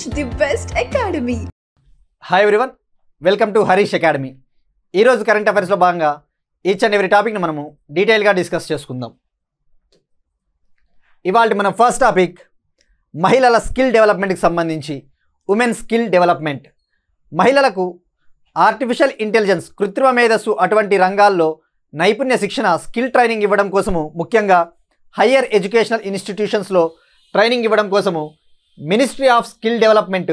Harish, the best academy. Hi everyone, welcome to Harish academy. ఈరోజు current అఫైర్స్లో భాగంగా each and every టాపిక్ని మనము డీటెయిల్గా డిస్కస్ చేసుకుందాం. ఇవాళ మన ఫస్ట్ టాపిక్ మహిళల స్కిల్ డెవలప్మెంట్కి సంబంధించి ఉమెన్ స్కిల్ డెవలప్మెంట్. మహిళలకు ఆర్టిఫిషియల్ ఇంటెలిజెన్స్, కృత్రిమ మేధస్సు అటువంటి రంగాల్లో నైపుణ్య శిక్షణ, స్కిల్ ట్రైనింగ్ ఇవ్వడం కోసము, ముఖ్యంగా హయ్యర్ ఎడ్యుకేషనల్ ఇన్స్టిట్యూషన్స్లో ట్రైనింగ్ ఇవ్వడం కోసము ministry of skill development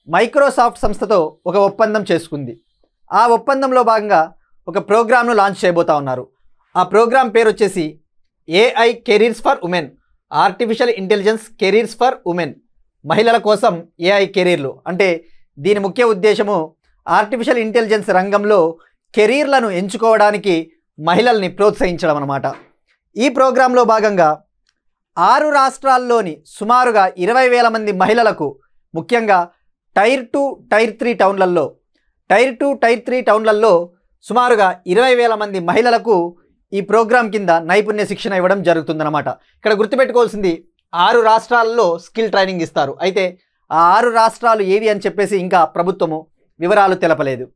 Microsoft సంస్థతో ఒక ఒప్పందం చేసుకుంది. ఆ ఒప్పందంలో భాగంగా ఒక ప్రోగ్రామ్ను లాంచ్ చేయబోతా ఉన్నారు. ఆ ప్రోగ్రామ్ పేరు వచ్చేసి AI careers for women, artificial intelligence careers for women. మహిళల కోసం ఏఐ కెరీర్లు అంటే దీని ముఖ్య ఉద్దేశము ఆర్టిఫిషియల్ ఇంటెలిజెన్స్ రంగంలో కెరీర్లను ఎంచుకోవడానికి మహిళల్ని ప్రోత్సహించడం అన్నమాట. ఈ ప్రోగ్రాంలో భాగంగా 6 రాష్ట్రాల్లోని సుమారుగా 20,000 మంది మహిళలకు, ముఖ్యంగా టైర్ 2, టైర్ 3 టౌన్లలో, టైర్ 2, టైర్ 3 టౌన్లలో సుమారుగా 20,000 మంది మహిళలకు ఈ ప్రోగ్రాం కింద నైపుణ్య శిక్షణ ఇవ్వడం జరుగుతుందన్నమాట. ఇక్కడ గుర్తుపెట్టుకోవాల్సింది 6 రాష్ట్రాల్లో స్కిల్ ట్రైనింగ్ ఇస్తారు. అయితే ఆ 6 రాష్ట్రాలు ఏవి అని చెప్పేసి ఇంకా ప్రభుత్వము వివరాలు తెలపలేదు.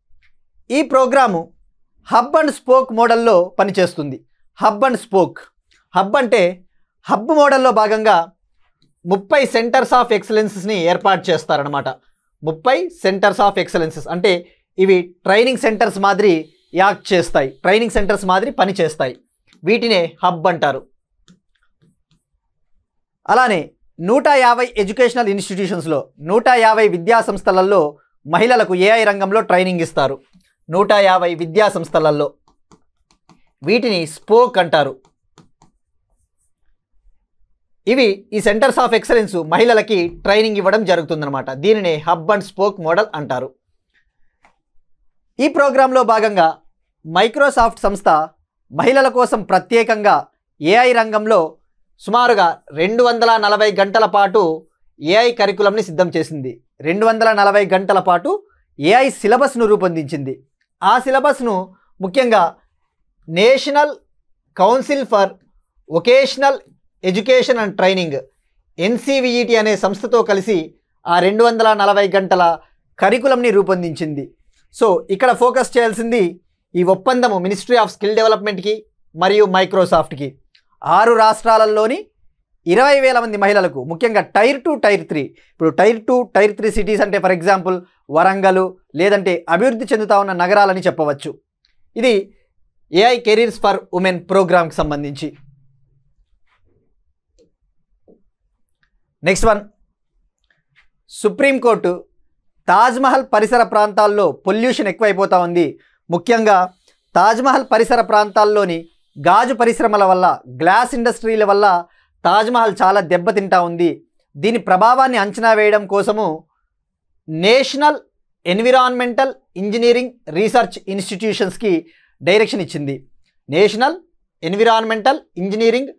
ఈ ప్రోగ్రాము హబ్ అండ్ స్పోక్ మోడల్లో పనిచేస్తుంది. Hub and spoke. హబ్ అంటే హబ్ మోడల్లో భాగంగా 30 సెంటర్స్ ఆఫ్ ఎక్సలెన్సెస్ని ఏర్పాటు చేస్తారనమాట. 30 సెంటర్స్ ఆఫ్ ఎక్సలెన్సెస్ అంటే ఇవి ట్రైనింగ్ సెంటర్స్ మాదిరి యాక్ట్ చేస్తాయి, ట్రైనింగ్ సెంటర్స్ మాదిరి పనిచేస్తాయి. వీటినే హబ్ అంటారు. అలానే 150 ఎడ్యుకేషనల్ ఇన్స్టిట్యూషన్స్లో, 150 విద్యా సంస్థలలో మహిళలకు ఏఐ రంగంలో ట్రైనింగ్ ఇస్తారు. 150 విద్యా సంస్థలలో వీటిని స్పోక్ అంటారు. ఇవి ఈ సెంటర్స్ ఆఫ్ ఎక్సలెన్స్ మహిళలకి ట్రైనింగ్ ఇవ్వడం జరుగుతుందన్నమాట. దీనిని హబ్ అండ్ స్పోక్ మోడల్ అంటారు. ఈ ప్రోగ్రాంలో భాగంగా మైక్రోసాఫ్ట్ సంస్థ మహిళల కోసం ప్రత్యేకంగా ఏఐ రంగంలో సుమారుగా 240 గంటల పాటు ఏఐ కరికులంని సిద్ధం చేసింది. 240 గంటల పాటు ఏఐ సిలబస్ను రూపొందించింది. ఆ సిలబస్ను ముఖ్యంగా national council for vocational education and training, NCVET అనే సంస్థతో కలిసి ఆ 240 గంటల కరికులంని రూపొందించింది. సో ఇక్కడ ఫోకస్ చేయాల్సింది ఈ ఒప్పందము మినిస్ట్రీ ఆఫ్ స్కిల్ డెవలప్మెంట్కి మరియు మైక్రోసాఫ్ట్కి. 6 రాష్ట్రాలలోని 20,000 మంది మహిళలకు, ముఖ్యంగా టైర్ 2, టైర్ 3. ఇప్పుడు టైర్ 2, టైర్ 3 సిటీస్ అంటే ఫర్ ఎగ్జాంపుల్ వరంగల్, లేదంటే అభివృద్ధి చెందుతా ఉన్న నగరాలని చెప్పవచ్చు. ఇది ఏఐ కెరీర్స్ ఫర్ ఉమెన్ ప్రోగ్రామ్కి సంబంధించి. నెక్స్ట్ వన్, సుప్రీంకోర్టు తాజ్మహల్ పరిసర ప్రాంతాల్లో పొల్యూషన్ ఎక్కువైపోతూ ఉంది. ముఖ్యంగా తాజ్మహల్ పరిసర ప్రాంతాల్లోని గాజు పరిశ్రమల వల్ల, గ్లాస్ ఇండస్ట్రీల వల్ల తాజ్మహల్ చాలా దెబ్బతింటా ఉంది. దీని ప్రభావాన్ని అంచనా వేయడం కోసము నేషనల్ ఎన్విరాన్మెంటల్ ఇంజనీరింగ్ రీసెర్చ్ ఇన్స్టిట్యూషన్స్కి డైరెక్షన్ ఇచ్చింది. నేషనల్ ఎన్విరాన్మెంటల్ ఇంజనీరింగ్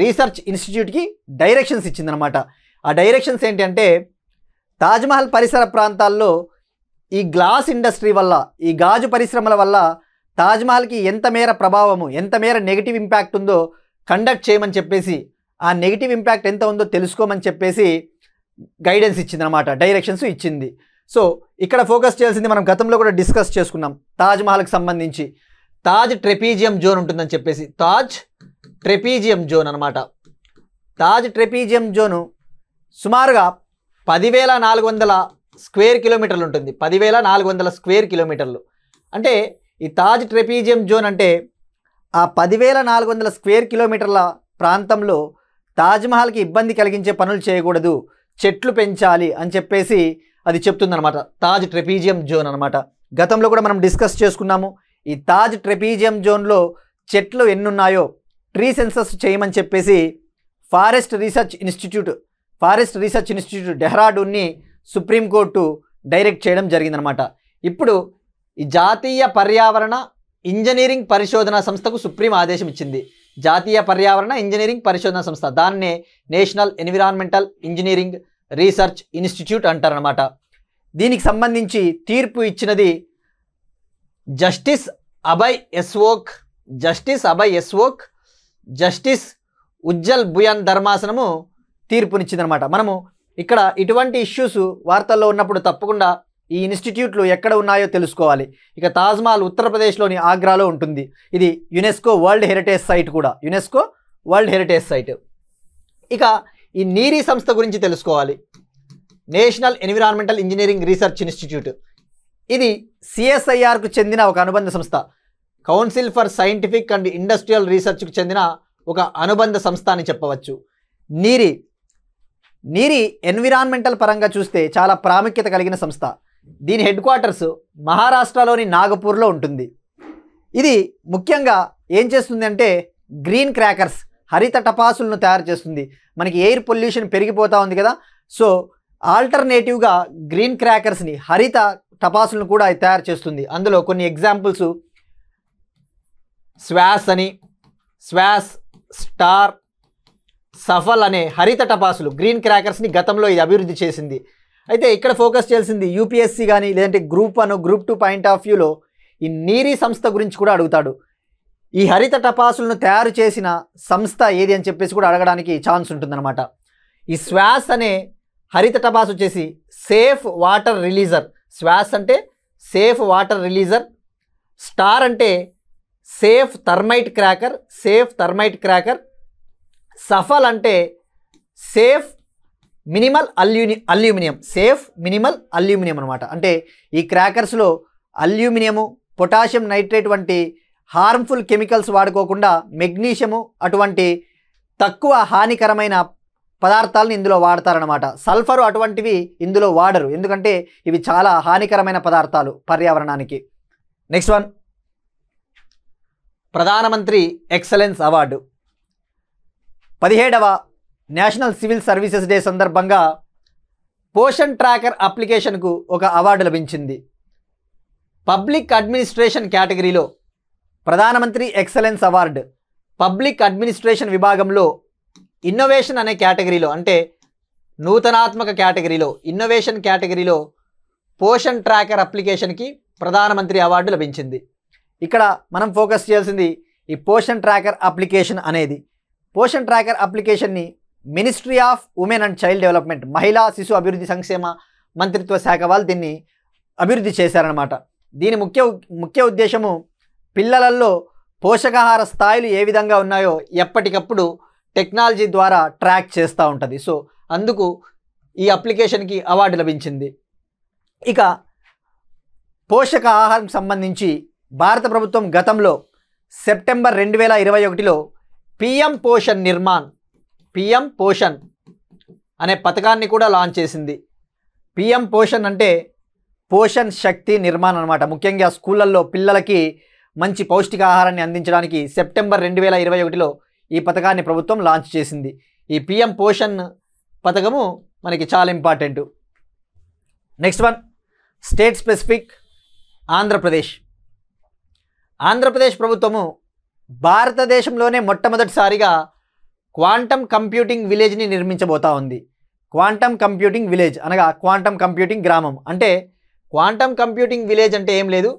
రీసెర్చ్ ఇన్స్టిట్యూట్కి డైరెక్షన్స్ ఇచ్చిందనమాట. ఆ డైరెక్షన్స్ ఏంటి అంటే తాజ్మహల్ పరిసర ప్రాంతాల్లో ఈ గ్లాస్ ఇండస్ట్రీ వల్ల, ఈ గాజు పరిశ్రమల వల్ల తాజ్మహల్కి ఎంత మేర ప్రభావము, ఎంత మేర నెగిటివ్ ఇంపాక్ట్ ఉందో కండక్ట్ చేయమని చెప్పేసి, ఆ నెగిటివ్ ఇంపాక్ట్ ఎంత ఉందో తెలుసుకోమని చెప్పేసి గైడెన్స్ ఇచ్చిందనమాట, డైరెక్షన్స్ ఇచ్చింది. సో ఇక్కడ ఫోకస్ చేయాల్సింది మనం గతంలో కూడా డిస్కస్ చేసుకున్నాం. తాజ్మహల్కి సంబంధించి తాజ్ ట్రెపీజియం జోన్ ఉంటుందని చెప్పేసి, తాజ్ ట్రెపీజియం జోన్ అనమాట. తాజ్ ట్రెపీజియం జోను సుమారుగా 10,400 స్క్వేర్ కిలోమీటర్లు ఉంటుంది. 10,400 స్క్వేర్ కిలోమీటర్లు అంటే ఈ తాజ్ ట్రెపీజియం జోన్ అంటే ఆ 10,400 స్క్వేర్ కిలోమీటర్ల ప్రాంతంలో తాజ్మహల్కి ఇబ్బంది కలిగించే పనులు చేయకూడదు, చెట్లు పెంచాలి అని చెప్పేసి అది చెప్తుందనమాట. తాజ్ ట్రెపీజియం జోన్ అనమాట. గతంలో కూడా మనం డిస్కస్ చేసుకున్నాము. ఈ తాజ్ ట్రెపీజియం జోన్లో చెట్లు ఎన్నున్నాయో ట్రీ సెన్సస్ చేయమని చెప్పేసి ఫారెస్ట్ రీసెర్చ్ ఇన్స్టిట్యూట్ డెహ్రాడూన్ని సుప్రీంకోర్టు డైరెక్ట్ చేయడం జరిగిందనమాట. ఇప్పుడు ఈ జాతీయ పర్యావరణ ఇంజనీరింగ్ పరిశోధన సంస్థకు సుప్రీం ఆదేశం ఇచ్చింది. జాతీయ పర్యావరణ ఇంజనీరింగ్ పరిశోధన సంస్థ, దాన్నే national environmental engineering research institute అంటారనమాట. దీనికి సంబంధించి తీర్పు ఇచ్చినది జస్టిస్ అభయ్ ఎస్ ఓక్, జస్టిస్ ఉజ్జల్ బుయాన్ ధర్మాసనము తీర్పునిచ్చిందనమాట. మనము ఇక్కడ ఇటువంటి ఇష్యూస్ వార్తల్లో ఉన్నప్పుడు తప్పకుండా ఈ ఇన్స్టిట్యూట్లు ఎక్కడ ఉన్నాయో తెలుసుకోవాలి. ఇక తాజ్మహల్ ఉత్తరప్రదేశ్లోని ఆగ్రాలో ఉంటుంది. ఇది యునెస్కో వరల్డ్ హెరిటేజ్ సైట్ కూడా, యునెస్కో వరల్డ్ హెరిటేజ్ సైట్. ఇక ఈ నీరీ సంస్థ గురించి తెలుసుకోవాలి. National environmental engineering research institute. ఇది సిఎస్ఐఆర్కు చెందిన ఒక అనుబంధ సంస్థ. Council for scientific and industrial రీసెర్చ్కు చెందిన ఒక అనుబంధ సంస్థ అని చెప్పవచ్చు. నీరీ ఎన్విరాన్మెంటల్ పరంగా చూస్తే చాలా ప్రాముఖ్యత కలిగిన సంస్థ. దీని హెడ్ క్వార్టర్స్ మహారాష్ట్రలోని నాగపూర్లో ఉంటుంది. ఇది ముఖ్యంగా ఏం చేస్తుంది అంటే గ్రీన్ క్రాకర్స్, హరిత టపాసులను తయారు చేస్తుంది. మనకి ఎయిర్ పొల్యూషన్ పెరిగిపోతూ ఉంది కదా, సో ఆల్టర్నేటివ్గా గ్రీన్ క్రాకర్స్ని, హరిత టపాసులను కూడా తయారు చేస్తుంది. అందులో కొన్ని ఎగ్జాంపుల్స్ శ్వాస్, స్టార్, సఫల్ అనే హరిత టపాసులు, గ్రీన్ క్రాకర్స్ని గతంలో ఇది అభివృద్ధి చేసింది. అయితే ఇక్కడ ఫోకస్ చేయాల్సింది యూపీఎస్సీ కానీ లేదంటే గ్రూప్ 1, గ్రూప్ 2 పాయింట్ ఆఫ్ వ్యూలో ఈ నీరీ సంస్థ గురించి కూడా అడుగుతాడు. ఈ హరిత టపాసులను తయారు చేసిన సంస్థ ఏది అని చెప్పేసి కూడా అడగడానికి ఛాన్స్ ఉంటుందన్నమాట. ఈ శ్వాస్ అనే హరిత టపాసు వచ్చేసి సేఫ్ వాటర్ రిలీజర్. శ్వాస్ అంటే సేఫ్ వాటర్ రిలీజర్, స్టార్ అంటే సేఫ్ థర్మైట్ క్రాకర్, సఫల్ అంటే సేఫ్ మినిమల్ అల్యూమినియం అనమాట. అంటే ఈ క్రాకర్స్లో అల్యూమినియము, పొటాషియం నైట్రేట్ వంటి హార్మ్ఫుల్ కెమికల్స్ వాడుకోకుండా మెగ్నీషియము అటువంటి తక్కువ హానికరమైన పదార్థాలను ఇందులో వాడతారనమాట. సల్ఫరు అటువంటివి ఇందులో వాడరు, ఎందుకంటే ఇవి చాలా హానికరమైన పదార్థాలు పర్యావరణానికి. నెక్స్ట్ వన్, ప్రధానమంత్రి ఎక్సలెన్స్ అవార్డు. 17వ నేషనల్ సివిల్ సర్వీసెస్ డే సందర్భంగా పోషన్ ట్రాకర్ అప్లికేషన్కు ఒక అవార్డు లభించింది. పబ్లిక్ అడ్మినిస్ట్రేషన్ కేటగిరీలో ప్రధానమంత్రి ఎక్సలెన్స్ అవార్డు పబ్లిక్ అడ్మినిస్ట్రేషన్ విభాగంలో ఇన్నోవేషన్ అనే కేటగిరీలో, అంటే నూతనాత్మక కేటగిరీలో, ఇన్నోవేషన్ కేటగిరీలో పోషన్ ట్రాకర్ అప్లికేషన్కి ప్రధానమంత్రి అవార్డు లభించింది. ఇక్కడ మనం ఫోకస్ చేయాల్సింది ఈ పోషన్ ట్రాకర్ అప్లికేషన్ అనేది. పోషన్ ట్రాకర్ అప్లికేషన్ని ministry of women and child development, మహిళా శిశు అభివృద్ధి సంక్షేమ మంత్రిత్వ శాఖ వాళ్ళు దీన్ని అభివృద్ధి చేశారనమాట. దీని ముఖ్య ఉద్దేశము పిల్లలలో పోషకాహార స్థాయిలు ఏ విధంగా ఉన్నాయో ఎప్పటికప్పుడు టెక్నాలజీ ద్వారా ట్రాక్ చేస్తూ ఉంటుంది. సో అందుకు ఈ అప్లికేషన్కి అవార్డు లభించింది. ఇక పోషకాహారం సంబంధించి భారత ప్రభుత్వం గతంలో సెప్టెంబర్ 2021లో పిఎం పోషణ్ అనే పథకాన్ని కూడా లాంచ్ చేసింది. పిఎం పోషణ్ అంటే పోషణ్ శక్తి నిర్మాణ్ అనమాట. ముఖ్యంగా స్కూళ్ళల్లో పిల్లలకి మంచి పౌష్టికాహారాన్ని అందించడానికి సెప్టెంబర్ 2021లో ఈ పథకాన్ని ప్రభుత్వం లాంచ్ చేసింది. ఈ పిఎం పోషణ్ పథకము మనకి చాలా important. Next one, state specific. Andhra Pradesh ప్రభుత్వము భారతదేశంలోనే మొట్టమొదటిసారిగా క్వాంటమ్ కంప్యూటింగ్ విలేజ్ని నిర్మించబోతా ఉంది. క్వాంటమ్ కంప్యూటింగ్ విలేజ్ అనగా క్వాంటమ్ కంప్యూటింగ్ గ్రామం. అంటే క్వాంటమ్ కంప్యూటింగ్ విలేజ్ అంటే ఏం లేదు,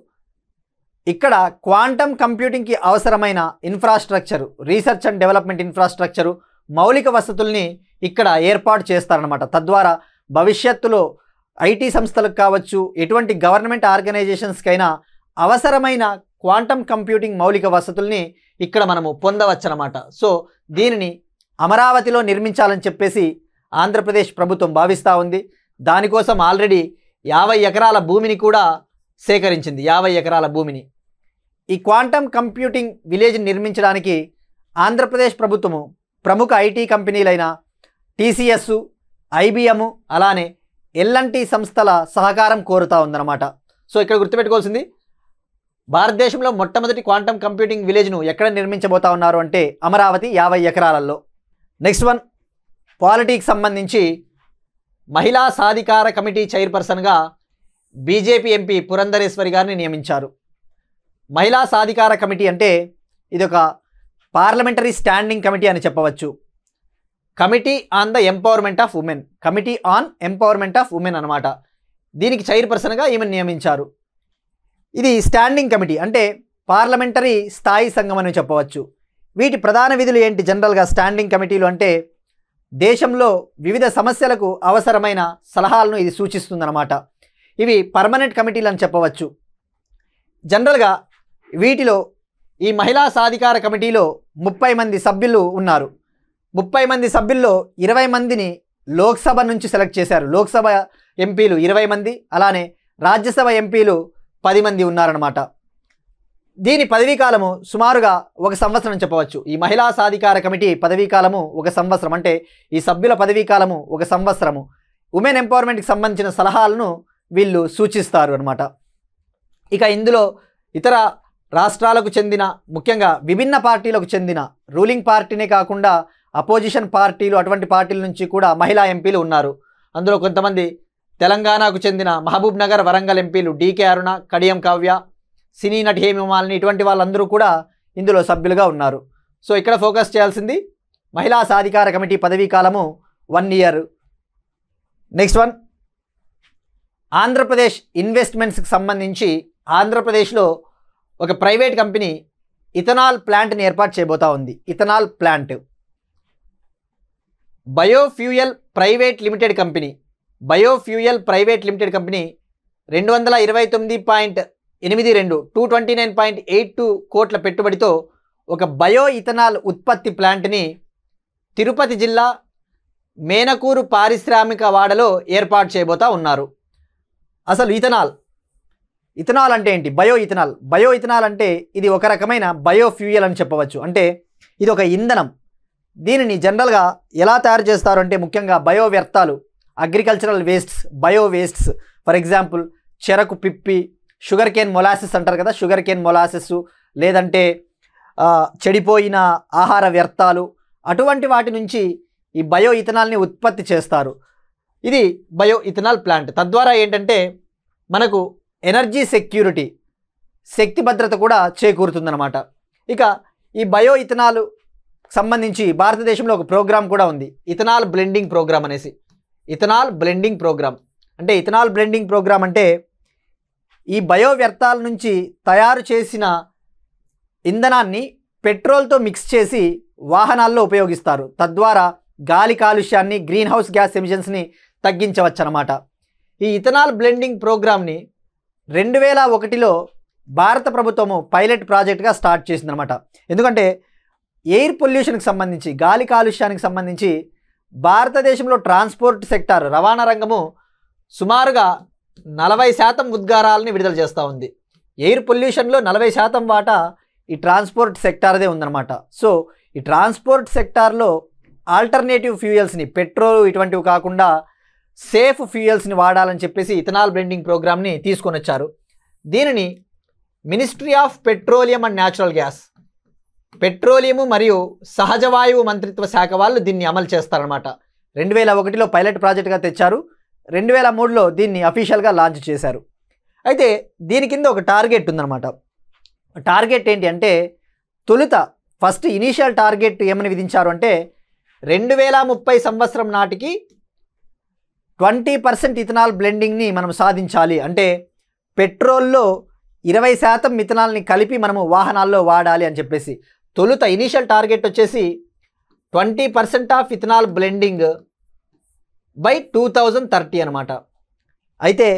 ఇక్కడ క్వాంటమ్ కంప్యూటింగ్కి అవసరమైన infrastructure, research and development infrastructure, మౌలిక వసతుల్ని ఇక్కడ ఏర్పాటు చేస్తారనమాట. తద్వారా భవిష్యత్తులో ఐటీ సంస్థలకు కావచ్చు, ఎటువంటి గవర్నమెంట్ ఆర్గనైజేషన్స్కైనా అవసరమైన క్వాంటమ్ కంప్యూటింగ్ మౌలిక వసతుల్ని ఇక్కడ మనము పొందవచ్చు అన్నమాట. సో దీనిని అమరావతిలో నిర్మించాలని చెప్పేసి ఆంధ్రప్రదేశ్ ప్రభుత్వం భావిస్తూ ఉంది. దానికోసం ఆల్రెడీ 50 ఎకరాల భూమిని కూడా సేకరించింది. 50 ఎకరాల భూమిని ఈ క్వాంటమ్ కంప్యూటింగ్ విలేజ్ నిర్మించడానికి ఆంధ్రప్రదేశ్ ప్రభుత్వము ప్రముఖ ఐటీ కంపెనీలైన టీసీఎస్, ఐబిఎం అలానే ఎల్ఎన్టీ సంస్థల సహకారం కోరుతూ ఉందన్నమాట. సో ఇక్కడ గుర్తుపెట్టుకోవాల్సింది, భారతదేశంలో మొట్టమొదటి క్వాంటమ్ కంప్యూటింగ్ విలేజ్ను ఎక్కడ నిర్మించబోతా ఉన్నారు అంటే అమరావతి 50 ఎకరాలలో. నెక్స్ట్ వన్, పాలిటిక్స్ సంబంధించి మహిళా సాధికార కమిటీ చైర్పర్సన్గా బీజేపీ ఎంపీ పురంధరేశ్వరి గారిని నియమించారు. మహిళా సాధికార కమిటీ అంటే ఇది ఒక పార్లమెంటరీ స్టాండింగ్ కమిటీ అని చెప్పవచ్చు. Committee on empowerment of women అనమాట. దీనికి చైర్పర్సన్గా ఈమెను నియమించారు. ఇది స్టాండింగ్ కమిటీ అంటే పార్లమెంటరీ స్థాయి సంఘం అని చెప్పవచ్చు. వీటి ప్రధాన విధులు ఏంటి? జనరల్గా స్టాండింగ్ కమిటీలు అంటే దేశంలో వివిధ సమస్యలకు అవసరమైన సలహాలను ఇది సూచిస్తుందన్నమాట. ఇవి పర్మనెంట్ కమిటీలు అని చెప్పవచ్చు. జనరల్గా వీటిలో ఈ మహిళా సాధికార కమిటీలో 30 మంది సభ్యులు ఉన్నారు. 30 మంది సభ్యుల్లో 20 మందిని లోక్సభ నుంచి సెలెక్ట్ చేశారు. లోక్సభ ఎంపీలు 20 మంది, అలానే రాజ్యసభ ఎంపీలు 10 మంది ఉన్నారన్నమాట. దీని పదవీకాలము సుమారుగా 1 సంవత్సరం చెప్పవచ్చు. ఈ మహిళా సాధికార కమిటీ పదవీకాలము 1 సంవత్సరం, అంటే ఈ సభ్యుల పదవీకాలము 1 సంవత్సరము. ఉమెన్ ఎంపవర్మెంట్కి సంబంధించిన సలహాలను వీళ్ళు సూచిస్తారు అన్నమాట. ఇక ఇందులో ఇతర రాష్ట్రాలకు చెందిన, ముఖ్యంగా విభిన్న పార్టీలకు చెందిన, రూలింగ్ పార్టీనే కాకుండా అపోజిషన్ పార్టీలు, అటువంటి పార్టీల నుంచి కూడా మహిళా ఎంపీలు ఉన్నారు. అందులో కొంతమంది తెలంగాణకు చెందిన మహబూబ్ నగర్, వరంగల్ ఎంపీలు DK అరుణ, కడియం కావ్య, సినీ నటి హేమమాలిని, ఇటువంటి వాళ్ళందరూ కూడా ఇందులో సభ్యులుగా ఉన్నారు. సో ఇక్కడ ఫోకస్ చేయాల్సింది మహిళా సాధికార కమిటీ పదవీ కాలము 1 ఇయర్. నెక్స్ట్ వన్, ఆంధ్రప్రదేశ్ ఇన్వెస్ట్మెంట్స్కి సంబంధించి ఆంధ్రప్రదేశ్లో ఒక ప్రైవేట్ కంపెనీ ఇథనాల్ ప్లాంట్ని ఏర్పాటు చేయబోతా ఉంది. Ethanol plant biofuel private limited company 229.82 229.82 కోట్ల పెట్టుబడితో ఒక బయో ఇథనాల్ ఉత్పత్తి ప్లాంట్ని తిరుపతి జిల్లా మేనకూరు పారిశ్రామిక వాడలో ఏర్పాటు చేయబోతా ఉన్నారు. అసలు ఇథనాల్ అంటే ఏంటి? బయో ఇథనాల్ అంటే ఇది ఒక రకమైన బయోఫ్యూయల్ అని చెప్పవచ్చు. అంటే ఇది ఒక ఇంధనం. దీనిని జనరల్గా ఎలా తయారు చేస్తారు అంటే ముఖ్యంగా బయో వ్యర్థాలు, agricultural wastes, bio wastes, for example చెరకు పిప్పి, షుగర్ కేన్ మొలాసెస్ అంటారు కదా, షుగర్ కేన్ మొలాసెస్, లేదంటే చెడిపోయిన ఆహార వ్యర్థాలు, అటువంటి వాటి నుంచి ఈ బయో ఇథనాల్ని ఉత్పత్తి చేస్తారు. ఇది బయో ఇథనాల్ ప్లాంట్. తద్వారా ఏంటంటే మనకు ఎనర్జీ సెక్యూరిటీ, శక్తి భద్రత కూడా చేకూరుతుందన్నమాట. ఇక ఈ బయో ఇథనాల్ సంబంధించి భారతదేశంలో ఒక ప్రోగ్రాం కూడా ఉంది, ఇథనాల్ బ్లెండింగ్ ప్రోగ్రామ్ అనేసి. ఇథనాల్ బ్లెండింగ్ ప్రోగ్రామ్ అంటే ఈ బయో వ్యర్థాల నుంచి తయారు చేసిన ఇంధనాన్ని పెట్రోల్తో మిక్స్ చేసి వాహనాల్లో ఉపయోగిస్తారు. తద్వారా గాలి కాలుష్యాన్ని, గ్రీన్ హౌస్ గ్యాస్ ఎమిషన్స్ని తగ్గించవచ్చు అన్నమాట. ఈ ఇథనాల్ బ్లెండింగ్ ప్రోగ్రామ్ని 2001లో భారత ప్రభుత్వము పైలట్ ప్రాజెక్ట్గా స్టార్ట్ చేసిందనమాట. ఎందుకంటే ఎయిర్ పొల్యూషన్కి సంబంధించి, గాలి కాలుష్యానికి సంబంధించి భారతదేశంలో ట్రాన్స్పోర్ట్ సెక్టార్, రవాణా రంగము సుమారుగా 40% ఉద్గారాలని విడుదల చేస్తూ ఉంది. ఎయిర్ పొల్యూషన్లో 40% వాటా ఈ ట్రాన్స్పోర్ట్ సెక్టార్దే ఉందన్నమాట. సో ఈ ట్రాన్స్పోర్ట్ సెక్టార్లో ఆల్టర్నేటివ్ ఫ్యూయల్స్ని, పెట్రోల్ ఇటువంటివి కాకుండా సేఫ్ ఫ్యూయల్స్ని వాడాలని చెప్పేసి ఇథనాల్ బ్లెండింగ్ ప్రోగ్రామ్ని తీసుకొని వచ్చారు. దీనిని ministry of petroleum and natural gas, petroleum మరియు సహజ వాయువు మంత్రిత్వ శాఖ వాళ్ళు దీన్ని అమలు చేస్తారనమాట. 2001లో పైలట్ ప్రాజెక్ట్గా తెచ్చారు. 2003లో దీన్ని అఫీషియల్గా లాంచ్ చేశారు. అయితే దీని కింద ఒక టార్గెట్ ఉందన్నమాట. టార్గెట్ ఏంటి అంటే ఫస్ట్ ఇనీషియల్ టార్గెట్ ఏమని విధించారు అంటే 2030 సంవత్సరం నాటికి 20% ఇథనాల్ బ్లెండింగ్ని మనం సాధించాలి. అంటే పెట్రోల్లో 20% ఇథనాల్ని కలిపి మనము వాహనాల్లో వాడాలి అని చెప్పేసి ఇనీషియల్ టార్గెట్ వచ్చేసి 20% ఆఫ్ ఇథనాల్ బ్లెండింగ్ బై 2030 అనమాట. అయితే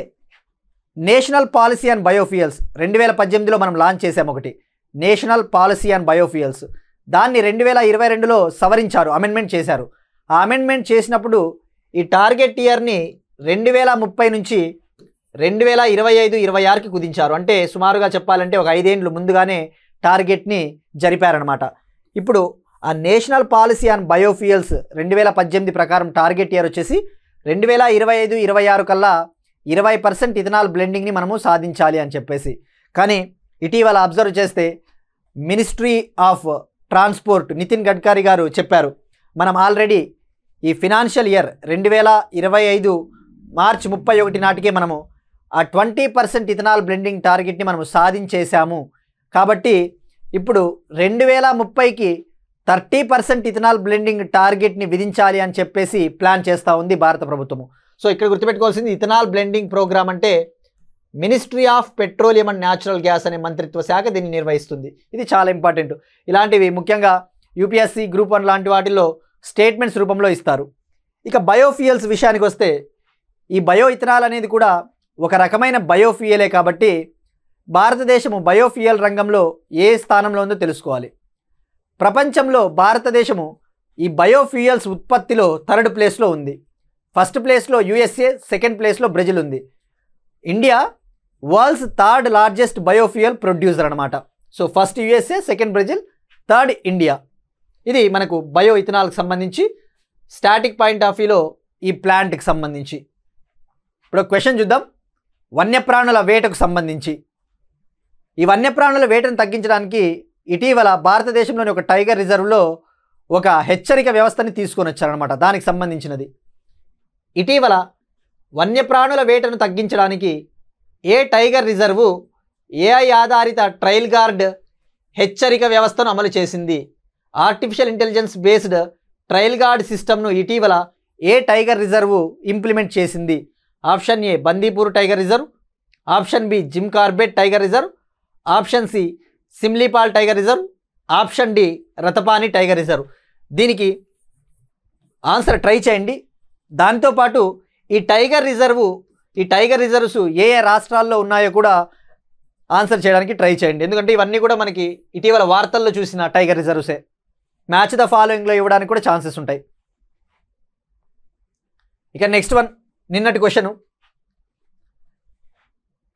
నేషనల్ పాలసీ ఆన్ బయోఫ్యూయల్స్ 2018లో మనం లాంచ్ చేసాము ఒకటి, నేషనల్ పాలసీ ఆన్ బయోఫ్యూయల్స్. దాన్ని 2022లో సవరించారు, అమెండ్మెంట్ చేశారు. ఆ అమెండ్మెంట్ చేసినప్పుడు ఈ టార్గెట్ ఇయర్ని 2030 నుంచి 2025-26కి కుదించారు. అంటే సుమారుగా చెప్పాలంటే ఒక 5 ఏళ్ళు ముందుగానే టార్గెట్ని జరిపారనమాట. ఇప్పుడు ఆ నేషనల్ పాలసీ ఆన్ బయోఫ్యూయల్స్ 2018 ప్రకారం టార్గెట్ ఇయర్ వచ్చేసి 2025-26 కల్లా 20% ఇథనాల్ బ్లెండింగ్ని మనము సాధించాలి అని చెప్పేసి. కానీ ఇటీవల అబ్జర్వ్ చేస్తే ministry of transport Nitin Gadkari గారు చెప్పారు, మనం ఆల్రెడీ ఈ ఫినాన్షియల్ ఇయర్ 2025 మార్చి 31 నాటికే మనము ఆ 20% ఇథనాల్ బ్లెండింగ్ టార్గెట్ని మనము సాధించేశాము. కాబట్టి ఇప్పుడు 2030కి 30% ఇథనాల్ బ్లెండింగ్ టార్గెట్ని విధించాలి అని చెప్పేసి ప్లాన్ చేస్తూ ఉంది భారత ప్రభుత్వము. సో ఇక్కడ గుర్తుపెట్టుకోవాల్సింది ఇథనాల్ బ్లెండింగ్ ప్రోగ్రామ్ అంటే ministry of petroleum and natural gas అనే మంత్రిత్వ శాఖ దీన్ని నిర్వహిస్తుంది. ఇది చాలా ఇంపార్టెంట్. ఇలాంటివి ముఖ్యంగా యూపీఎస్సీ గ్రూప్ 1 లాంటి వాటిల్లో స్టేట్మెంట్స్ రూపంలో ఇస్తారు. ఇక బయోఫ్యూయల్స్ విషయానికి వస్తే ఈ బయో ఇథనాల్ అనేది కూడా ఒక రకమైన బయోఫ్యూయలే కాబట్టి భారతదేశము బయోఫ్యూయల్ రంగంలో ఏ స్థానంలో ఉందో తెలుసుకోవాలి. ప్రపంచంలో భారతదేశము ఈ బయోఫ్యూయల్స్ ఉత్పత్తిలో 3rd ప్లేస్లో ఉంది. ఫస్ట్ ప్లేస్లో యూఎస్ఏ, సెకండ్ ప్లేస్లో బ్రెజిల్ ఉంది. India world's 3rd largest biofuel producer అనమాట. So first USA, second Brazil, 3rd India. ఇది మనకు బయో ఇథనాల్కి సంబంధించి స్టాటిక్ పాయింట్ ఆఫ్ వ్యూలో ఈ ప్లాంట్కి సంబంధించి. ఇప్పుడు క్వశ్చన్ చూద్దాం. వన్యప్రాణుల వేటకు సంబంధించి ఈ వన్యప్రాణుల వేటను తగ్గించడానికి ఇటీవల భారతదేశంలోని ఒక టైగర్ రిజర్వ్లో ఒక హెచ్చరిక వ్యవస్థని తీసుకొని వచ్చారనమాట. దానికి సంబంధించినది. ఇటీవల వన్యప్రాణుల వేటను తగ్గించడానికి ఏ టైగర్ రిజర్వు ఏఐ ఆధారిత ట్రయల్ గార్డ్ హెచ్చరిక వ్యవస్థను అమలు చేసింది? Artificial intelligence based trail guard సిస్టమ్ను ఇటీవల ఏ టైగర్ రిజర్వు ఇంప్లిమెంట్ చేసింది? Option A Bandipur tiger reserve, option B Jim Corbett tiger reserve, option C Similipal tiger reserve, option D Ratapani tiger reserve. దీనికి ఆన్సర్ ట్రై చేయండి. దాంతోపాటు ఈ టైగర్ రిజర్వ్స్ ఏ ఏ రాష్ట్రాల్లో ఉన్నాయో కూడా ఆన్సర్ చేయడానికి ట్రై చేయండి. ఎందుకంటే ఇవన్నీ కూడా మనకి ఇటీవల వార్తల్లో చూసిన టైగర్ రిజర్వ్సే. మ్యాచ్ ద ఫాలోయింగ్లో ఇవ్వడానికి కూడా ఛాన్సెస్ ఉంటాయి. ఇక నెక్స్ట్ వన్, నిన్నటి క్వశ్చను.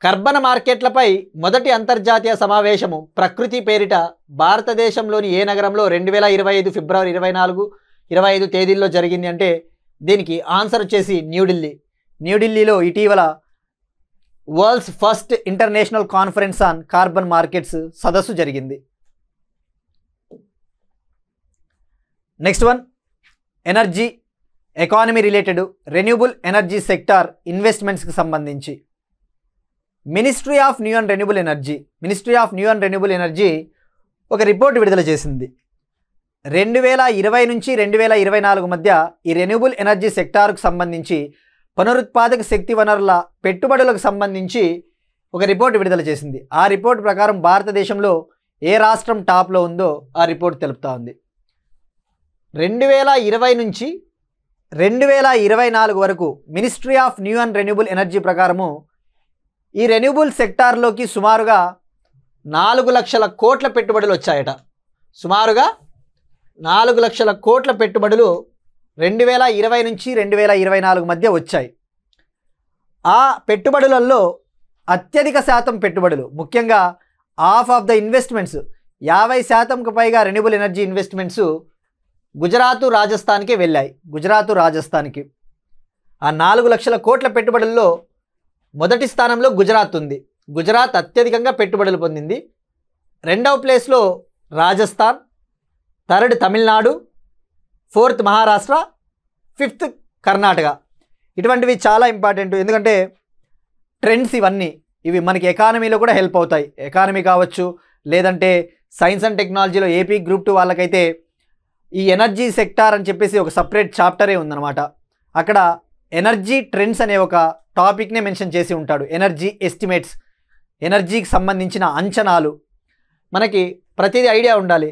కర్బన మార్కెట్లపై మొదటి అంతర్జాతీయ సమావేశము ప్రకృతి పేరిట భారతదేశంలోని ఏ నగరంలో 2025 ఫిబ్రవరి 24, 25 తేదీల్లో జరిగింది అంటే దీనికి ఆన్సర్ వచ్చేసి న్యూఢిల్లీ. న్యూఢిల్లీలో ఇటీవల world's first international conference on carbon markets సదస్సు జరిగింది. Next one, energy economy related renewable energy sector ఇన్వెస్ట్మెంట్స్కి సంబంధించి ministry of new and renewable energy ఒక రిపోర్ట్ విడుదల చేసింది. 2020 నుంచి 2024 మధ్య ఈ రెన్యూబుల్ ఎనర్జీ సెక్టార్కు సంబంధించి పునరుత్పాదక శక్తి వనరుల పెట్టుబడులకు సంబంధించి ఒక రిపోర్ట్ విడుదల చేసింది. ఆ రిపోర్ట్ ప్రకారం భారతదేశంలో ఏ రాష్ట్రం టాప్లో ఉందో ఆ రిపోర్ట్ తెలుపుతా ఉంది. 2020 నుంచి 2024 వరకు ministry of new and renewable energy ప్రకారము ఈ రెన్యూబుల్ సెక్టార్లోకి సుమారుగా 4 లక్షల కోట్ల పెట్టుబడులు వచ్చాయట. సుమారుగా 4 లక్షల కోట్ల పెట్టుబడులు 2020 నుంచి 2024 మధ్య వచ్చాయి. ఆ పెట్టుబడులలో అత్యధిక శాతం పెట్టుబడులు, ముఖ్యంగా హాఫ్ ఆఫ్ ద ఇన్వెస్ట్మెంట్స్ 50%కు పైగా రెన్యూబుల్ ఎనర్జీ ఇన్వెస్ట్మెంట్స్ గుజరాత్, రాజస్థాన్కే వెళ్ళాయి. రాజస్థాన్కి ఆ 4 లక్షల కోట్ల పెట్టుబడుల్లో మొదటి స్థానంలో గుజరాత్ ఉంది. గుజరాత్ అత్యధికంగా పెట్టుబడులు పొందింది. 2వ ప్లేస్లో Rajasthan, 3rd Tamil Nadu, 4th Maharashtra, 5th Karnataka. ఇటువంటివి చాలా ఇంపార్టెంట్. ఎందుకంటే ట్రెండ్స్ ఇవి మనకి ఎకానమీలో కూడా హెల్ప్ అవుతాయి. ఎకానమీ కావచ్చు, లేదంటే సైన్స్ అండ్ టెక్నాలజీలో ఏపీ గ్రూప్ 2 వాళ్ళకైతే ఈ ఎనర్జీ సెక్టార్ అని చెప్పేసి ఒక సపరేట్ చాప్టరే ఉందన్నమాట. అక్కడ ఎనర్జీ ట్రెండ్స్ అనే ఒక టాపిక్నే మెన్షన్ చేసి ఉంటాడు. ఎనర్జీ ఎస్టిమేట్స్, ఎనర్జీకి సంబంధించిన అంచనాలు. మనకి ప్రతిదీ ఐడియా ఉండాలి.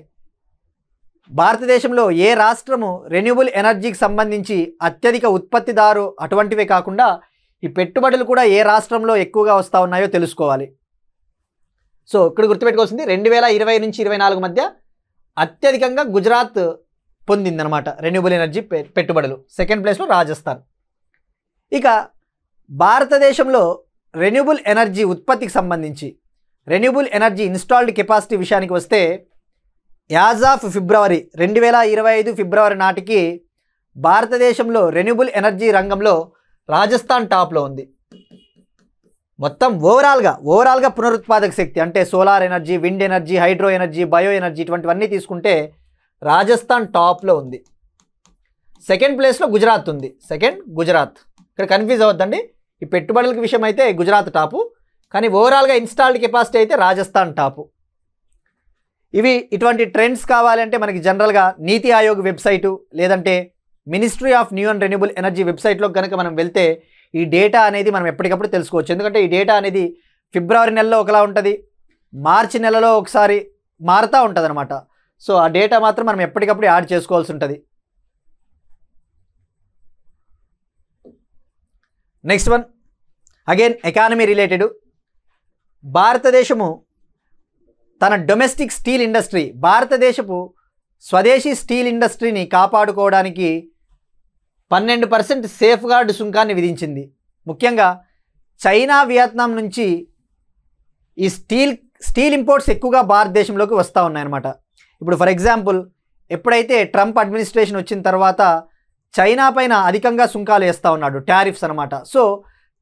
భారతదేశంలో ఏ రాష్ట్రము రెన్యూబుల్ ఎనర్జీకి సంబంధించి అత్యధిక ఉత్పత్తిదారు అటువంటివే కాకుండా ఈ పెట్టుబడులు కూడా ఏ రాష్ట్రంలో ఎక్కువగా వస్తూ ఉన్నాయో తెలుసుకోవాలి. సో ఇక్కడ గుర్తుపెట్టుకోవాల్సింది 2020 నుంచి 2024 మధ్య అత్యధికంగా గుజరాత్ పొందిందనమాట రెన్యూబుల్ ఎనర్జీ పెట్టుబడులు. 2nd ప్లేస్లో రాజస్థాన్. ఇక భారతదేశంలో రెన్యూబుల్ ఎనర్జీ ఉత్పత్తికి సంబంధించి రెన్యూబుల్ ఎనర్జీ ఇన్స్టాల్డ్ కెపాసిటీ విషయానికి వస్తే యాజ్ ఆఫ్ ఫిబ్రవరి 2025 ఫిబ్రవరి నాటికి భారతదేశంలో రెన్యూబుల్ ఎనర్జీ రంగంలో రాజస్థాన్ టాప్లో ఉంది. మొత్తం ఓవరాల్గా పునరుత్పాదక శక్తి అంటే solar energy, wind energy, hydro energy, bio energy ఇటువంటివన్నీ తీసుకుంటే రాజస్థాన్ టాప్లో ఉంది. 2nd ప్లేస్లో గుజరాత్ ఉంది. గుజరాత్. ఇక్కడ కన్ఫ్యూజ్ అవ్వద్దండి. ఈ పెట్టుబడుల విషయం అయితే గుజరాత్ టాపు, కానీ ఓవరాల్గా ఇన్స్టాల్డ్ కెపాసిటీ అయితే రాజస్థాన్ టాపు. ఇటువంటి ట్రెండ్స్ కావాలంటే మనకి జనరల్గా నీతి ఆయోగ్ వెబ్సైటు లేదంటే ministry of new and renewable energy వెబ్సైట్లో కనుక మనం వెళ్తే ఈ డేటా అనేది మనం ఎప్పటికప్పుడు తెలుసుకోవచ్చు. ఎందుకంటే ఈ డేటా అనేది ఫిబ్రవరి నెలలో ఒకలా ఉంటుంది, మార్చి నెలలో ఒకసారి మారుతూ ఉంటుంది అనమాట. సో ఆ డేటా మాత్రం మనం ఎప్పటికప్పుడు యాడ్ చేసుకోవాల్సి ఉంటుంది. Next one again economy related. భారతదేశము తన డొమెస్టిక్ స్టీల్ ఇండస్ట్రీ, భారతదేశపు స్వదేశీ స్టీల్ ఇండస్ట్రీని కాపాడుకోవడానికి 12% సేఫ్ గార్డ్ సుంకాన్ని విధించింది. ముఖ్యంగా చైనా, వియత్నాం నుంచి ఈ స్టీల్ ఇంపోర్ట్స్ ఎక్కువగా భారతదేశంలోకి వస్తూ ఉన్నాయన్నమాట. ఇప్పుడు ఫర్ ఎగ్జాంపుల్ ఎప్పుడైతే ట్రంప్ అడ్మినిస్ట్రేషన్ వచ్చిన తర్వాత చైనా పైన అధికంగా సుంకాలు వేస్తూ ఉన్నాడు, టారిఫ్స్ అనమాట. సో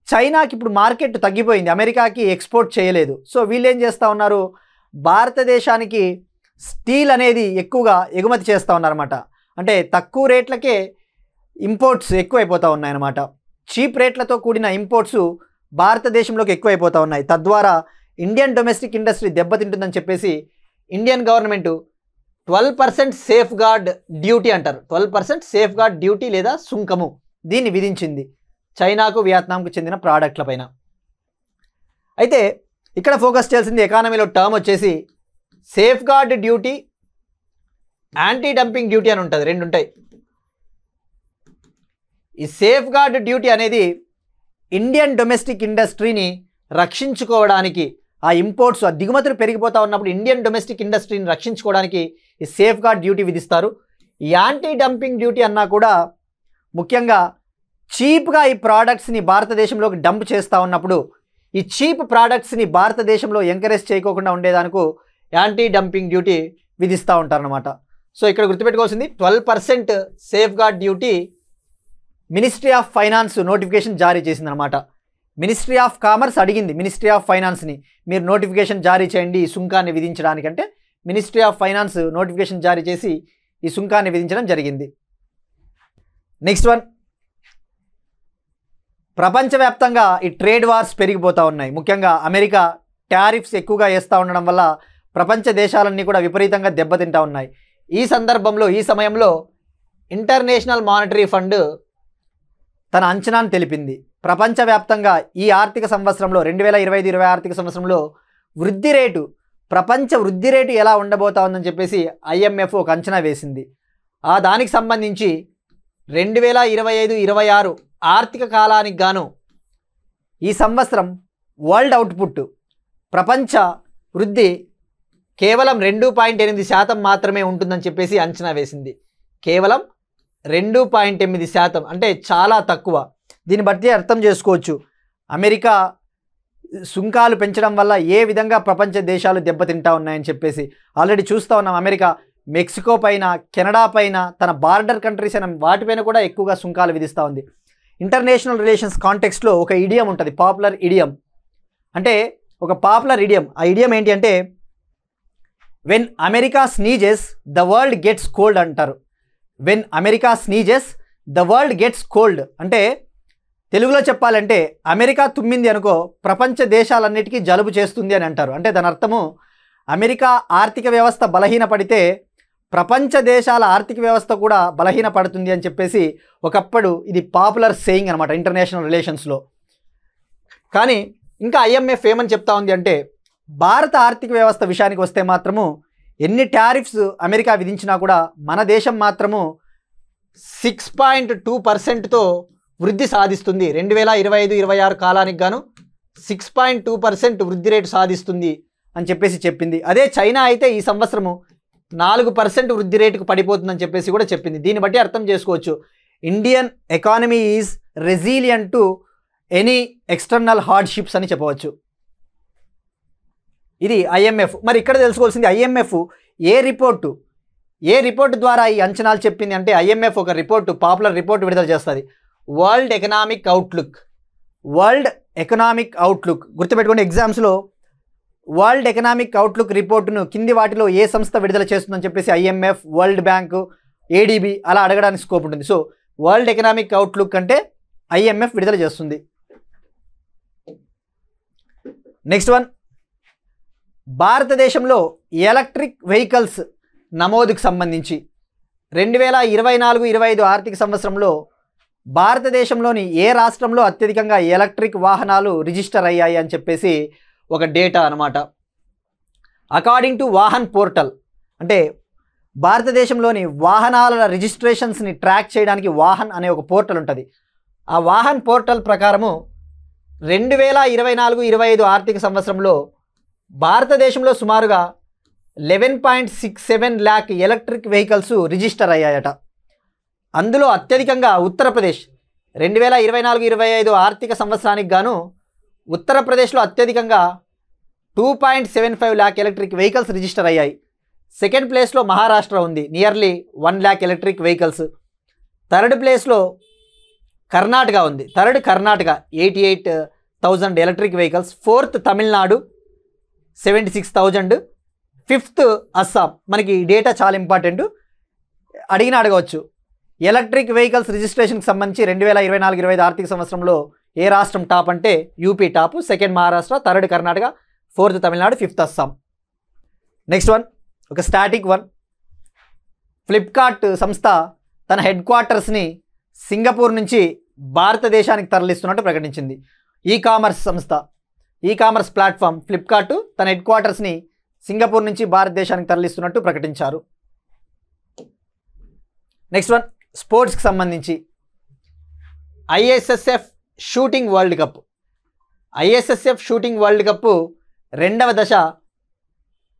చైనాకి ఇప్పుడు మార్కెట్ తగ్గిపోయింది, అమెరికాకి ఎక్స్పోర్ట్ చేయలేదు. సో వీళ్ళు ఏం చేస్తూ ఉన్నారు, భారతదేశానికి స్టీల్ అనేది ఎక్కువగా ఎగుమతి చేస్తూ ఉన్నారన్నమాట. అంటే తక్కువ రేట్లకే ఇంపోర్ట్స్ ఎక్కువైపోతూ ఉన్నాయన్నమాట. చీప్ రేట్లతో కూడిన ఇంపోర్ట్స్ భారతదేశంలోకి ఎక్కువైపోతూ ఉన్నాయి. తద్వారా ఇండియన్ డొమెస్టిక్ ఇండస్ట్రీ దెబ్బతింటుందని చెప్పేసి Indian government 12% safeguard duty అంటారు, 12% సేఫ్ గార్డ్ డ్యూటీ లేదా సుంకము దీన్ని విధించింది చైనాకు, వియత్నాంకు చెందిన ప్రోడక్ట్ల పైన. అయితే ఇక్కడ ఫోకస్ చేయాల్సింది ఎకానమీలో టర్మ్ వచ్చేసి safeguard duty, anti dumping duty అని ఉంటుంది, రెండు ఉంటాయి. ఈ సేఫ్ గార్డ్ డ్యూటీ అనేది ఇండియన్ డొమెస్టిక్ ఇండస్ట్రీని రక్షించుకోవడానికి, ఆ ఇంపోర్ట్స్, ఆ దిగుమతులు పెరిగిపోతూ ఉన్నప్పుడు ఇండియన్ డొమెస్టిక్ ఇండస్ట్రీని రక్షించుకోవడానికి ఈ సేఫ్ గార్డ్ డ్యూటీ విధిస్తారు. ఈ యాంటీ డంపింగ్ డ్యూటీ అన్నా కూడా ముఖ్యంగా చీప్గా ఈ ప్రోడక్ట్స్ని భారతదేశంలోకి డంప్ చేస్తూ ఉన్నప్పుడు ఈ చీప్ ప్రోడక్ట్స్ని భారతదేశంలో ఎంకరేజ్ చేయకోకుండా ఉండేదానికి యాంటీ డంపింగ్ డ్యూటీ విధిస్తూ ఉంటారన్నమాట. సో ఇక్కడ గుర్తుపెట్టుకోవాల్సింది 12% safeguard duty ministry of finance notification జారీ చేసిందనమాట. మినిస్ట్రీ ఆఫ్ కామర్స్ అడిగింది మినిస్ట్రీ ఆఫ్ ఫైనాన్స్ని, మీరు నోటిఫికేషన్ జారీ చేయండి ఈ సుంకాన్ని విధించడానికంటే మినిస్ట్రీ ఆఫ్ ఫైనాన్స్ నోటిఫికేషన్ జారీ చేసి ఈ సుంకాన్ని విధించడం జరిగింది. నెక్స్ట్ వన్, ప్రపంచవ్యాప్తంగా ఈ ట్రేడ్ వార్స్ పెరిగిపోతూ ఉన్నాయి. ముఖ్యంగా అమెరికా టారిఫ్స్ ఎక్కువగా వేస్తూ ఉండడం వల్ల ప్రపంచ దేశాలన్నీ కూడా విపరీతంగా దెబ్బతింటూ ఉన్నాయి. ఈ సందర్భంలో, ఈ సమయంలో ఇంటర్నేషనల్ మానిటరీ ఫండ్ తన అంచనాను తెలిపింది. ప్రపంచవ్యాప్తంగా ఈ ఆర్థిక సంవత్సరంలో 2025-26 ఆర్థిక సంవత్సరంలో వృద్ధి రేటు, ప్రపంచ వృద్ధి రేటు ఎలా ఉండబోతా ఉందని చెప్పేసి IMF ఒక అంచనా వేసింది. ఆ దానికి సంబంధించి 2025-26 ఆర్థిక కాలానికి గాను ఈ సంవత్సరం వరల్డ్ అవుట్పుట్, ప్రపంచ వృద్ధి కేవలం 2.8% మాత్రమే ఉంటుందని చెప్పేసి అంచనా వేసింది. కేవలం 2.8% అంటే చాలా తక్కువ. దీన్ని బట్టి అర్థం చేసుకోవచ్చు అమెరికా సుంకాలు పెంచడం వల్ల ఏ విధంగా ప్రపంచ దేశాలు దెబ్బతింటా ఉన్నాయని చెప్పేసి. ఆల్రెడీ చూస్తూ ఉన్నాం, అమెరికా మెక్సికో పైన, కెనడా పైన, తన బార్డర్ కంట్రీస్ అయిన వాటిపైన కూడా ఎక్కువగా సుంకాలు విధిస్తూ ఉంది. ఇంటర్నేషనల్ రిలేషన్స్ కాంటెక్స్ట్లో ఒక ఇడియం ఉంటుంది, పాపులర్ ఇడియం. అంటే ఒక పాపులర్ ఇడియం, ఆ ఇడియం ఏంటి అంటే when America sneezes the world gets cold అంటారు. When America sneezes the world gets cold అంటే తెలుగులో చెప్పాలంటే అమెరికా తుమ్మింది అనుకో ప్రపంచ దేశాలన్నిటికీ జలుబు చేస్తుంది అని అంటారు. అంటే దాని అర్థము అమెరికా ఆర్థిక వ్యవస్థ బలహీనపడితే ప్రపంచ దేశాల ఆర్థిక వ్యవస్థ కూడా బలహీనపడుతుంది అని చెప్పేసి ఒకప్పుడు ఇది పాపులర్ సేయింగ్ అనమాట ఇంటర్నేషనల్ రిలేషన్స్లో. కానీ ఇంకా IMF ఏమని చెప్తా ఉంది అంటే భారత ఆర్థిక వ్యవస్థ విషయానికి వస్తే మాత్రము ఎన్ని టారిఫ్స్ అమెరికా విధించినా కూడా మన దేశం మాత్రము 6.2%తో వృద్ధి సాధిస్తుంది. 2025-26 కాలానికి గాను 6.2% వృద్ధి రేటు సాధిస్తుంది అని చెప్పేసి చెప్పింది. అదే చైనా అయితే ఈ సంవత్సరము 4% వృద్ధి రేటుకు పడిపోతుందని చెప్పేసి కూడా చెప్పింది. దీన్ని బట్టి అర్థం చేసుకోవచ్చు Indian economy is resilient to any external hardships అని చెప్పవచ్చు. ఇది IMF. మరి ఇక్కడ తెలుసుకోవాల్సింది IMF ఏ రిపోర్టు ద్వారా ఈ అంచనాలు చెప్పింది అంటే IMF ఒక రిపోర్టు, పాపులర్ రిపోర్టు విడుదల చేస్తుంది, వరల్డ్ ఎకనామిక్ అవుట్లుక్. గుర్తుపెట్టుకోండి, ఎగ్జామ్స్లో వరల్డ్ ఎకనామిక్ అవుట్లుక్ రిపోర్టును కింది వాటిలో ఏ సంస్థ విడుదల చేస్తుందని చెప్పేసి IMF, వరల్డ్ బ్యాంక్, ADB అలా అడగడానికి స్కోప్ ఉంటుంది. సో వరల్డ్ ఎకనామిక్ అవుట్లుక్ అంటే IMF విడుదల చేస్తుంది. నెక్స్ట్ వన్, భారతదేశంలో ఎలక్ట్రిక్ వెహికల్స్ నమోదుకు సంబంధించి 2024-25 ఆర్థిక సంవత్సరంలో భారతదేశంలోని ఏ రాష్ట్రంలో అత్యధికంగా ఎలక్ట్రిక్ వాహనాలు రిజిస్టర్ అయ్యాయి అని చెప్పేసి ఒక డేటా అనమాట. అకార్డింగ్ టు వాహన్ పోర్టల్, అంటే భారతదేశంలోని వాహనాల రిజిస్ట్రేషన్స్ని ట్రాక్ చేయడానికి వాహన్ అనే ఒక పోర్టల్ ఉంటుంది. ఆ వాహన్ పోర్టల్ ప్రకారము 2024-25 ఆర్థిక సంవత్సరంలో భారతదేశంలో సుమారుగా 11.67 ల్యాక్ ఎలక్ట్రిక్ వెహికల్స్ రిజిస్టర్ అయ్యాయట. అందులో అత్యధికంగా ఉత్తరప్రదేశ్ 2024-25 ఆర్థిక సంవత్సరానికి గాను ఉత్తరప్రదేశ్లో అత్యధికంగా 2.75 ల్యాక్ ఎలక్ట్రిక్ వెహికల్స్ రిజిస్టర్ అయ్యాయి. సెకండ్ ప్లేస్లో మహారాష్ట్ర ఉంది, nearly 1 lakh electric vehicles. Third ప్లేస్లో కర్ణాటక ఉంది, Karnataka 88,000 electric vehicles. Fourth Tamil Nadu 76,000. Fifth Assam. మనకి ఈ డేటా చాలా ఇంపార్టెంట్, అడగవచ్చు. ఎలక్ట్రిక్ వెహికల్స్ రిజిస్ట్రేషన్కి సంబంధించి 2024-25 ఆర్థిక సంవత్సరంలో ఏ రాష్ట్రం టాప్ అంటే UP top, second Maharashtra, third Karnataka, fourth Tamil Nadu, fifth Assam. Next one, ఒక స్టాటిక్ వన్. ఫ్లిప్కార్ట్ సంస్థ తన హెడ్ క్వార్టర్స్ని సింగపూర్ నుంచి భారతదేశానికి తరలిస్తున్నట్టు ప్రకటించింది. ఈ కామర్స్ ప్లాట్ఫామ్ ఫ్లిప్కార్ట్ తన హెడ్ క్వార్టర్స్ని సింగపూర్ నుంచి భారతదేశానికి తరలిస్తున్నట్టు ప్రకటించారు. నెక్స్ట్ వన్, స్పోర్ట్స్కి సంబంధించి ISSF shooting world cup. ISSF shooting world cup రెండవ దశ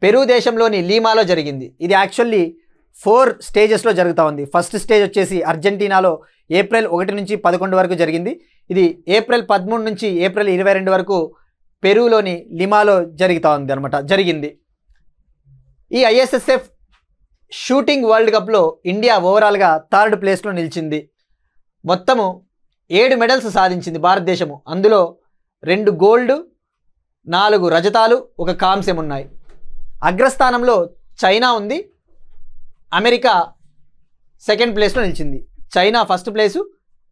పెరూ దేశంలోని లీమాలో జరిగింది. ఇది యాక్చువల్లీ 4 స్టేజెస్లో జరుగుతూ ఉంది. ఫస్ట్ స్టేజ్ వచ్చేసి అర్జెంటీనాలో ఏప్రిల్ 1 నుంచి 11 వరకు జరిగింది. ఇది ఏప్రిల్ 13 నుంచి ఏప్రిల్ 22 వరకు పెరూలోని లిమాలో జరిగింది. ఈ ఐఎస్ఎస్ఎఫ్ షూటింగ్ వరల్డ్ కప్లో ఇండియా ఓవరాల్గా థర్డ్ ప్లేస్లో నిలిచింది. మొత్తము 7 మెడల్స్ సాధించింది భారతదేశము. అందులో 2 గోల్డ్, 4 రజతాలు, 1 కాంస్యం ఉన్నాయి. అగ్రస్థానంలో చైనా ఉంది, అమెరికా సెకండ్ ప్లేస్లో నిలిచింది. China first place,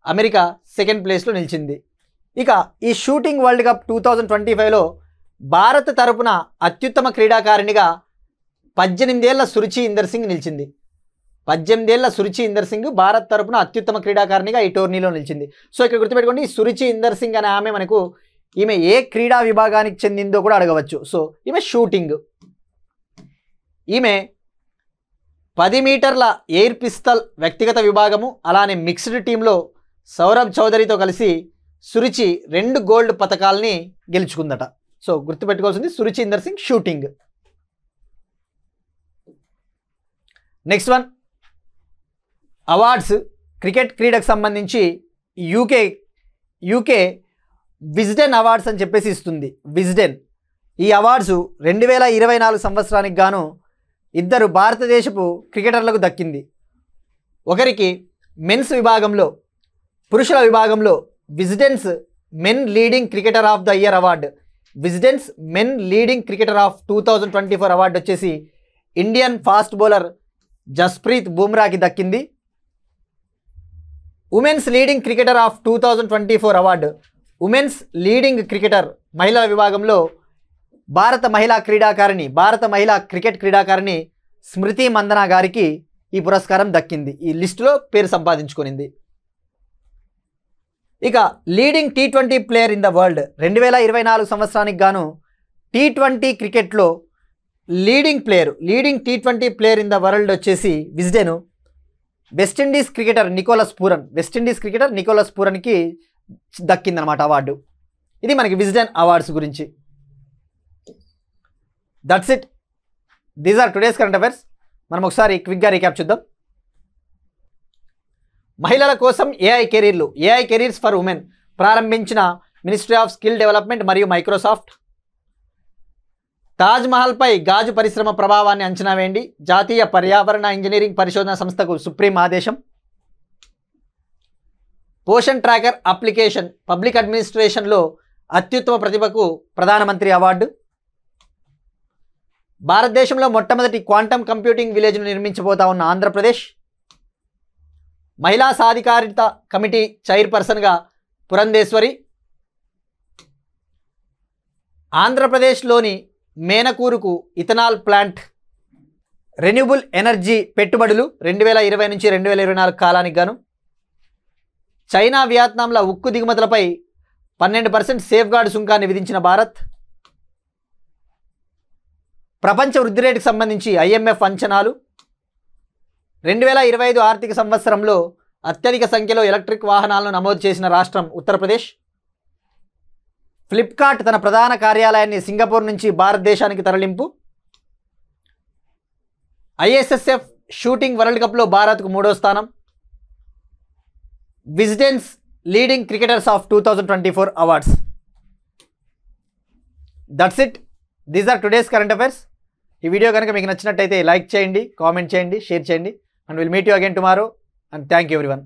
America second ప్లేస్లో నిలిచింది. ఇక ఈ షూటింగ్ వరల్డ్ కప్ 2025లో భారత్ తరపున అత్యుత్తమ క్రీడాకారిణిగా 18 ఏళ్ల సురుచి ఇందర్ సింగ్ నిలిచింది. 18 ఏళ్ల సురుచి ఇందర్ సింగ్ భారత్ తరపున అత్యుత్తమ క్రీడాకారిణిగా ఈ టోర్నీలో నిలిచింది. సో ఇక్కడ గుర్తుపెట్టుకోండి, సురుచి ఇందర్ సింగ్ అనే ఆమె ఈమె ఏ క్రీడా విభాగానికి చెందిందో కూడా అడగవచ్చు. సో ఈమె షూటింగ్. ఈమె 10 మీటర్ల ఎయిర్ పిస్తల్ వ్యక్తిగత విభాగము, అలానే మిక్స్డ్ టీంలో సౌరభ్ చౌదరితో కలిసి సురుచి 2 గోల్డ్ పతకాలని గెలుచుకుందట. సో గుర్తుపెట్టుకోవాల్సింది Suruchi Inder Singh shooting. Next one, awards. Cricket క్రీడకు సంబంధించి యూకే విజ్డెన్ అవార్డ్స్ అని చెప్పేసి ఇస్తుంది. విజ్డెన్ ఈ అవార్డ్స్ 2024 సంవత్సరానికి గాను 2 భారతదేశపు క్రికెటర్లకు దక్కింది. ఒకరికి మెన్స్ విభాగంలో, పురుషుల విభాగంలో Wisden's men leading cricketer of the year award, Wisden's men leading cricketer of 2024 award వచ్చేసి ఇండియన్ ఫాస్ట్ బౌలర్ జస్ప్రీత్ బుమ్రాకి దక్కింది. Women's leading cricketer of 2024 award, women's leading cricketer మహిళల విభాగంలో భారత మహిళా క్రికెట్ క్రీడాకారిణి స్మృతి మందన గారికి ఈ పురస్కారం దక్కింది. ఈ లిస్టులో పేరు సంపాదించుకునింది. ఇక leading T20 player in the world 2024 సంవత్సరానికి గాను T20 క్రికెట్లో leading T20 player in the world వచ్చేసి విజ్డెన్. వెస్టిండీస్ క్రికెటర్ నికోలస్ పూరన్కి దక్కిందనమాట అవార్డు. ఇది మనకి విజ్డెన్ అవార్డ్స్ గురించి. That's it. These are today's current affairs. మనం ఒకసారి క్విక్గా రీక్యాప్ చూద్దాం. మహిళల కోసం ఏఐ కెరీర్స్ ఫర్ ఉమెన్ ప్రారంభించిన మినిస్ట్రీ ఆఫ్ స్కిల్ డెవలప్మెంట్ మరియు మైక్రోసాఫ్ట్. తాజ్మహల్పై గాజు పరిశ్రమ ప్రభావాన్ని అంచనా వేయండి, జాతీయ పర్యావరణ ఇంజనీరింగ్ పరిశోధన సంస్థకు సుప్రీం ఆదేశం. పోషన్ ట్రాకర్ అప్లికేషన్ పబ్లిక్ అడ్మినిస్ట్రేషన్లో అత్యుత్తమ ప్రతిభకు ప్రధానమంత్రి అవార్డు. భారతదేశంలో మొట్టమొదటి క్వాంటమ్ కంప్యూటింగ్ విలేజ్ను నిర్మించబోతా ఉన్న ఆంధ్రప్రదేశ్. మహిళా సాధికారిత కమిటీ చైర్పర్సన్గా పురంధేశ్వరి. ఆంధ్రప్రదేశ్లోని మేనకూరుకు ఇథనాల్ ప్లాంట్. రెన్యూబుల్ ఎనర్జీ పెట్టుబడులు 2020 నుంచి 2024 కాలానికి గాను. చైనా వియత్నాంల ఉక్కు దిగుమతులపై 12% సేఫ్ గార్డ్ సుంకాన్ని విధించిన భారత్. ప్రపంచ వృద్ధి రేటుకు సంబంధించి IMF అంచనాలు 2025 ఆర్థిక సంవత్సరంలో అత్యధిక సంఖ్యలో ఎలక్ట్రిక్ వాహనాలను నమోదు చేసిన రాష్ట్రం ఉత్తరప్రదేశ్. ఫ్లిప్కార్ట్ తన ప్రధాన కార్యాలయాన్ని సింగపూర్ నుంచి భారతదేశానికి తరలింపు. ఐఎస్ఎస్ఎఫ్ షూటింగ్ వరల్డ్ కప్లో భారత్కు 3వ స్థానం. Wisden's leading cricketers of 2024 awards. That's it. These are today's current affairs. ఈ వీడియో కనుక మీకు నచ్చినట్టయితే లైక్ చేయండి, కామెంట్ చేయండి, షేర్ చేయండి. And will meet you again tomorrow. And thank you everyone.